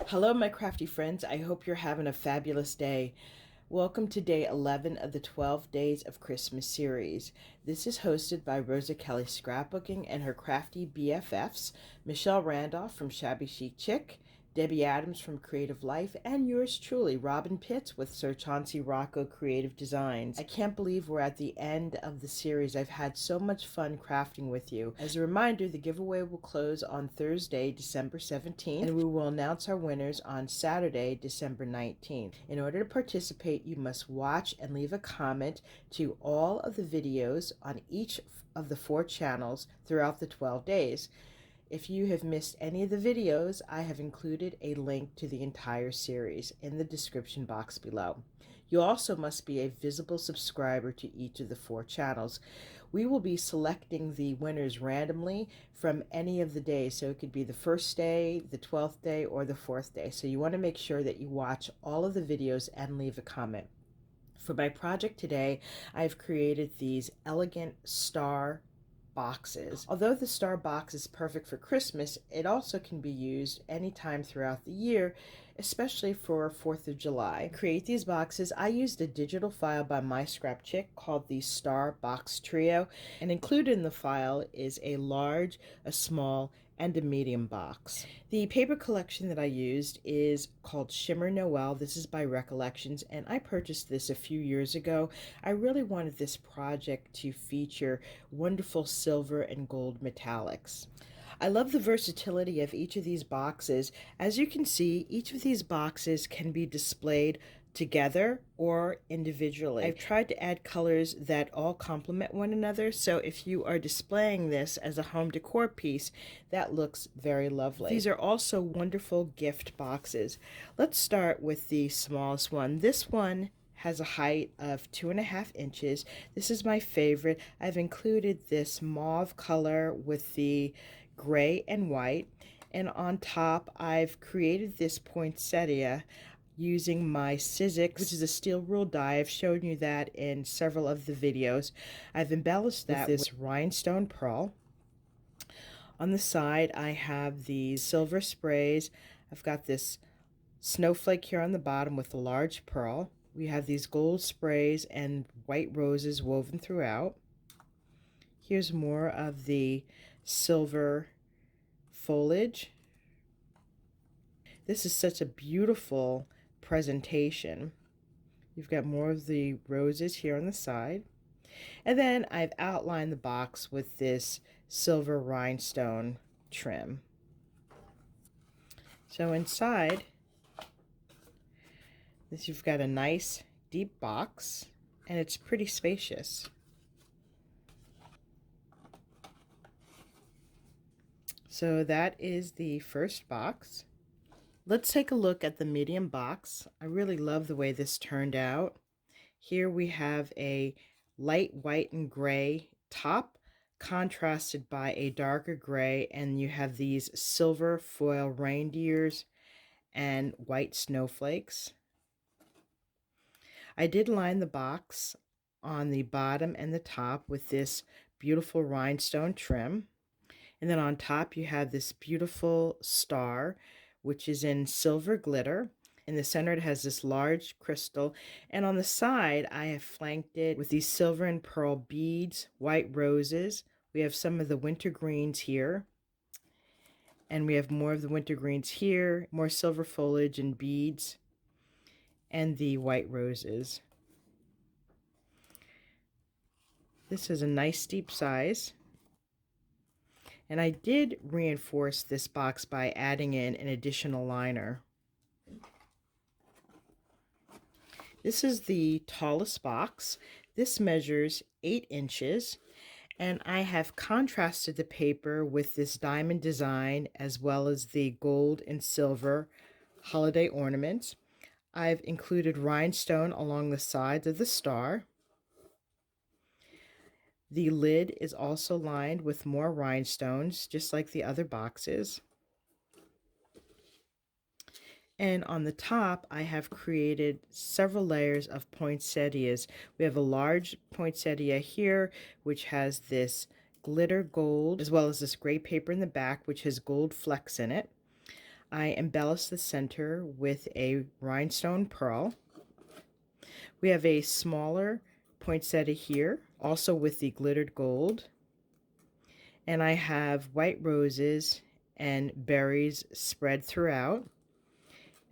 Hello, my crafty friends. I hope you're having a fabulous day. Welcome to day 11 of the 12 Days of Christmas series. This is hosted by Rosa Kelly Scrapbooking and her crafty BFFs, Michelle Randolph from Shabby Chic Chick, Debbie Adams from Creative Life, and yours truly, Robyn Pitts with Sir Chauncey Rocco Creative Designs. I can't believe we're at the end of the series. I've had so much fun crafting with you. As a reminder, the giveaway will close on Thursday, December 17th, and we will announce our winners on Saturday, December 19th. In order to participate, you must watch and leave a comment to all of the videos on each of the 4 channels throughout the 12 days. If you have missed any of the videos, I have included a link to the entire series in the description box below. You also must be a visible subscriber to each of the 4 channels. We will be selecting the winners randomly from any of the days, so it could be the first day, the 12th day, or the 4th day. So you want to make sure that you watch all of the videos and leave a comment. For my project today, I've created these elegant star boxes. Although the star box is perfect for Christmas, it also can be used anytime throughout the year, especially for 4th of July. To create these boxes, I used a digital file by MYSCRAPCHICK called the Star Box Trio, and included in the file is a large, a small, and a medium box. The paper collection that I used is called Shimmer Noel. This is by Recollections, and I purchased this a few years ago. I really wanted this project to feature wonderful silver and gold metallics. I love the versatility of each of these boxes. As you can see, each of these boxes can be displayed together or individually. I've tried to add colors that all complement one another, so if you are displaying this as a home decor piece, that looks very lovely. These are also wonderful gift boxes. Let's start with the smallest one. This one has a height of 2.5 inches. This is my favorite. I've included this mauve color with the gray and white, and on top I've created this poinsettia using my Sizzix, which is a steel rule die. I've shown you that in several of the videos. I've embellished that with this rhinestone pearl. On the side I have these silver sprays. I've got this snowflake here on the bottom with a large pearl. We have these gold sprays and white roses woven throughout. Here's more of the silver foliage. This is such a beautiful presentation. You've got more of the roses here on the side. And then I've outlined the box with this silver rhinestone trim. So inside, you've got a nice deep box, and it's pretty spacious. So that is the first box. Let's take a look at the medium box. I really love the way this turned out. Here we have a light white and gray top contrasted by a darker gray, and you have these silver foil reindeers and white snowflakes. I did line the box on the bottom and the top with this beautiful rhinestone trim. And then on top you have this beautiful star, which is in silver glitter. In the center it has this large crystal, and on the side I have flanked it with these silver and pearl beads, white roses. We have some of the winter greens here, and we have more of the winter greens here, more silver foliage and beads, and the white roses. This is a nice steep size. And I did reinforce this box by adding in an additional liner. This is the tallest box. This measures 8 inches, and I have contrasted the paper with this diamond design as well as the gold and silver holiday ornaments. I've included rhinestone along the sides of the star. The lid is also lined with more rhinestones, just like the other boxes. And on the top, I have created several layers of poinsettias. We have a large poinsettia here, which has this glitter gold, as well as this gray paper in the back, which has gold flecks in it. I embellish the center with a rhinestone pearl. We have a smaller poinsettia here, also with the glittered gold. And I have white roses and berries spread throughout.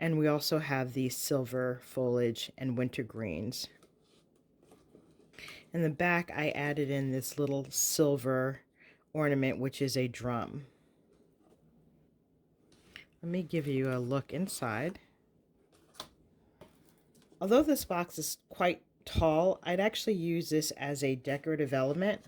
And we also have the silver foliage and winter greens. In the back, I added in this little silver ornament, which is a drum. Let me give you a look inside. Although this box is quite tall, I'd actually use this as a decorative element.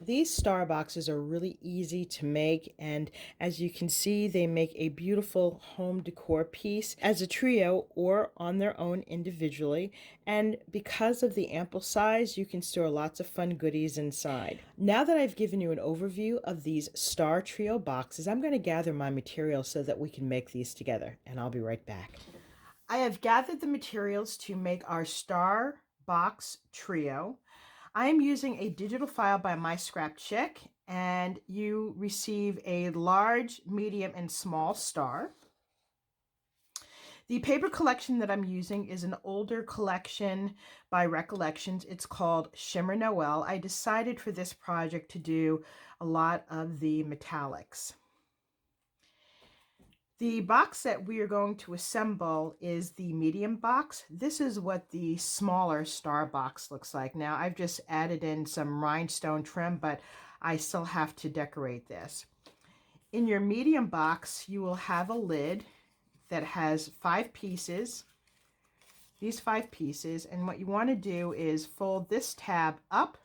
These star boxes are really easy to make, and as you can see, they make a beautiful home decor piece as a trio or on their own individually. And because of the ample size, you can store lots of fun goodies inside. Now that I've given you an overview of these star trio boxes, I'm going to gather my materials so that we can make these together, and I'll be right back. I have gathered the materials to make our star box trio. I am using a digital file by MYSCRAPCHICK, and you receive a large, medium, and small star. The paper collection that I'm using is an older collection by Recollections. It's called Shimmer Noel. I decided for this project to do a lot of the metallics. The box that we are going to assemble is the medium box. This is what the smaller star box looks like. Now, I've just added in some rhinestone trim, but I still have to decorate this. In your medium box, you will have a lid that has 5 pieces, these 5 pieces, and what you want to do is fold this tab up,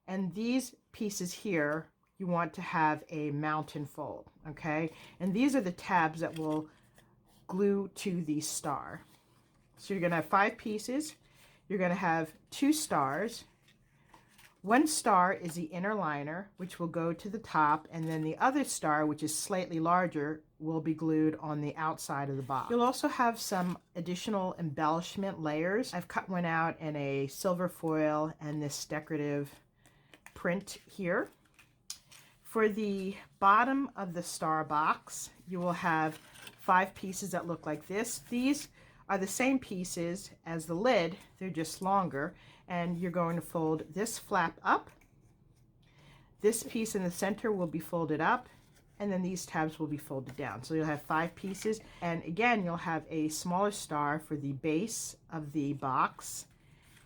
and these pieces here you want to have a mountain fold, okay? And these are the tabs that will glue to the star. So you're going to have 5 pieces. You're going to have 2 stars. 1 star is the inner liner, which will go to the top, and then the other star, which is slightly larger, will be glued on the outside of the box. You'll also have some additional embellishment layers. I've cut one out in a silver foil and this decorative print here. For the bottom of the star box, you will have 5 pieces that look like this. These are the same pieces as the lid, they're just longer, and you're going to fold this flap up. This piece in the center will be folded up, and then these tabs will be folded down. So you'll have 5 pieces, and again, you'll have a smaller star for the base of the box,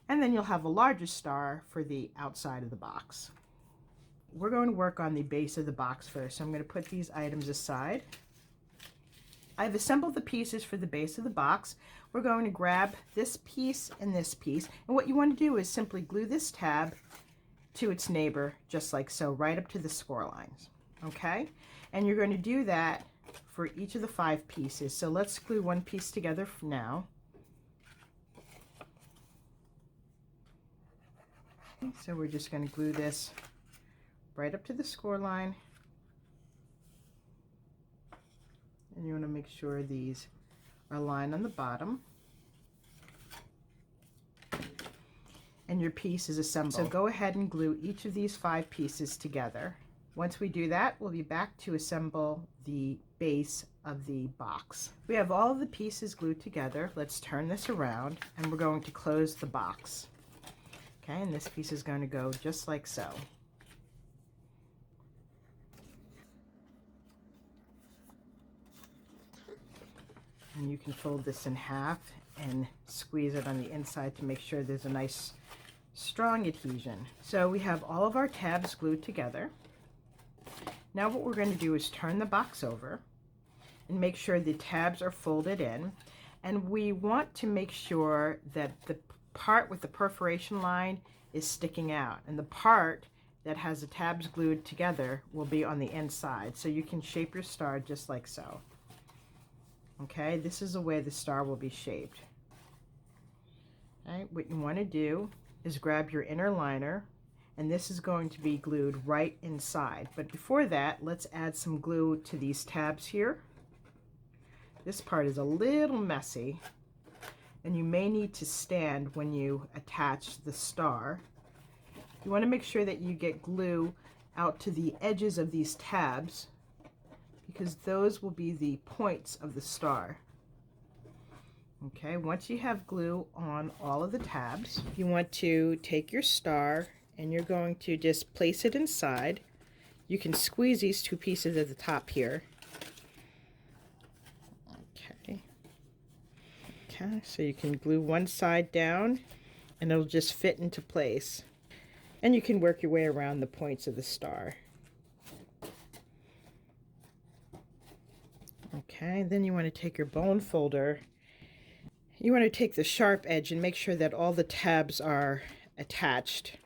and then you'll have a larger star for the outside of the box. We're going to work on the base of the box first. So I'm going to put these items aside. I've assembled the pieces for the base of the box. We're going to grab this piece and this piece. And what you want to do is simply glue this tab to its neighbor, just like so, right up to the score lines. Okay? And you're going to do that for each of the 5 pieces. So let's glue one piece together for now. So we're just going to glue this right up to the score line, and you want to make sure these are aligned on the bottom, and your piece is assembled. So go ahead and glue each of these 5 pieces together. Once we do that, we'll be back to assemble the base of the box. We have all of the pieces glued together. Let's turn this around, and we're going to close the box. Okay, and this piece is going to go just like so. And you can fold this in half and squeeze it on the inside to make sure there's a nice strong adhesion. So we have all of our tabs glued together. Now what we're going to do is turn the box over and make sure the tabs are folded in. And we want to make sure that the part with the perforation line is sticking out, and the part that has the tabs glued together will be on the inside. So you can shape your star just like so. Okay, this is the way the star will be shaped. All right, what you want to do is grab your inner liner and this is going to be glued right inside. But before that, let's add some glue to these tabs here. This part is a little messy, and you may need to stand when you attach the star. You want to make sure that you get glue out to the edges of these tabs, because those will be the points of the star. Okay, once you have glue on all of the tabs, you want to take your star and you're going to just place it inside. You can squeeze these two pieces at the top here. Okay, so you can glue one side down and it'll just fit into place. And you can work your way around the points of the star. Okay, then you want to take your bone folder. You want to take the sharp edge and make sure that all the tabs are attached.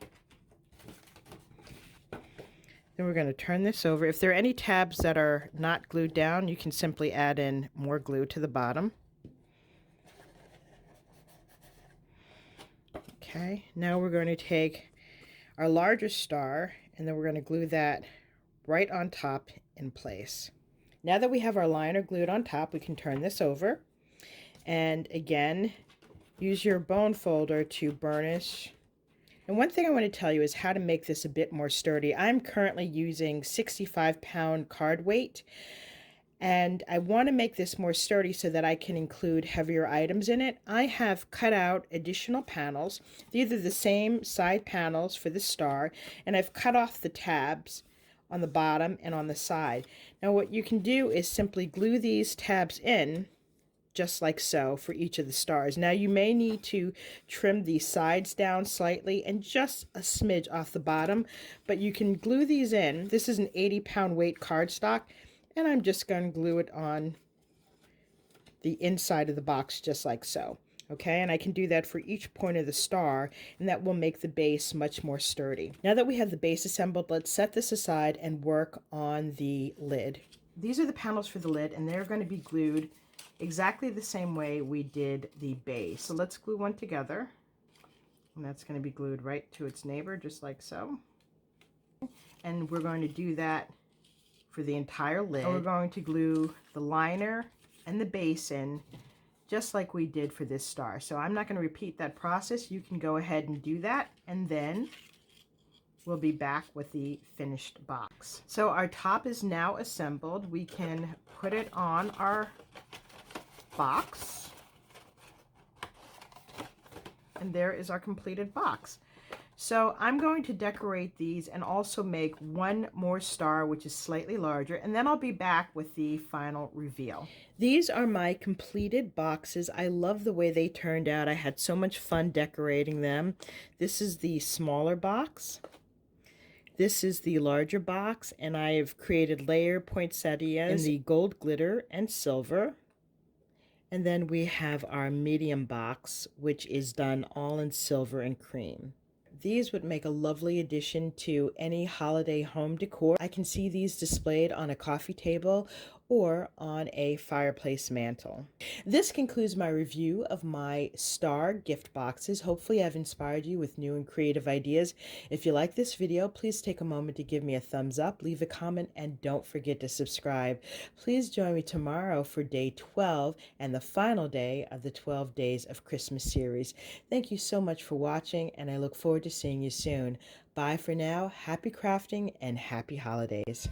Then we're going to turn this over. If there are any tabs that are not glued down, you can simply add in more glue to the bottom. Okay, now we're going to take our larger star and then we're going to glue that right on top in place. Now that we have our liner glued on top, we can turn this over. And again, use your bone folder to burnish. And one thing I want to tell you is how to make this a bit more sturdy. I'm currently using 65-pound card weight, and I want to make this more sturdy so that I can include heavier items in it. I have cut out additional panels. These are the same side panels for the star, and I've cut off the tabs on the bottom and on the side. Now what you can do is simply glue these tabs in just like so for each of the stars. Now you may need to trim the sides down slightly and just a smidge off the bottom, but you can glue these in. This is an 80-pound weight cardstock, and I'm just going to glue it on the inside of the box just like so. Okay, and I can do that for each point of the star, and that will make the base much more sturdy. Now that we have the base assembled, let's set this aside and work on the lid. These are the panels for the lid, and they're going to be glued exactly the same way we did the base. So let's glue one together, and that's going to be glued right to its neighbor just like so. And we're going to do that for the entire lid. And we're going to glue the liner and the base in just like we did for this star. So I'm not going to repeat that process. You can go ahead and do that, and then we'll be back with the finished box. So our top is now assembled. We can put it on our box, and there is our completed box. So I'm going to decorate these and also make one more star, which is slightly larger, and then I'll be back with the final reveal. These are my completed boxes. I love the way they turned out. I had so much fun decorating them. This is the smaller box. This is the larger box, and I've created layer poinsettias in the gold glitter and silver. And then we have our medium box, which is done all in silver and cream. These would make a lovely addition to any holiday home decor. I can see these displayed on a coffee table or on a fireplace mantle. This concludes my review of my star gift boxes. Hopefully I've inspired you with new and creative ideas. If you like this video, please take a moment to give me a thumbs up, leave a comment, and don't forget to subscribe. Please join me tomorrow for day 12 and the final day of the 12 Days of Christmas series. Thank you so much for watching, and I look forward to seeing you soon. Bye for now. Happy crafting and happy holidays.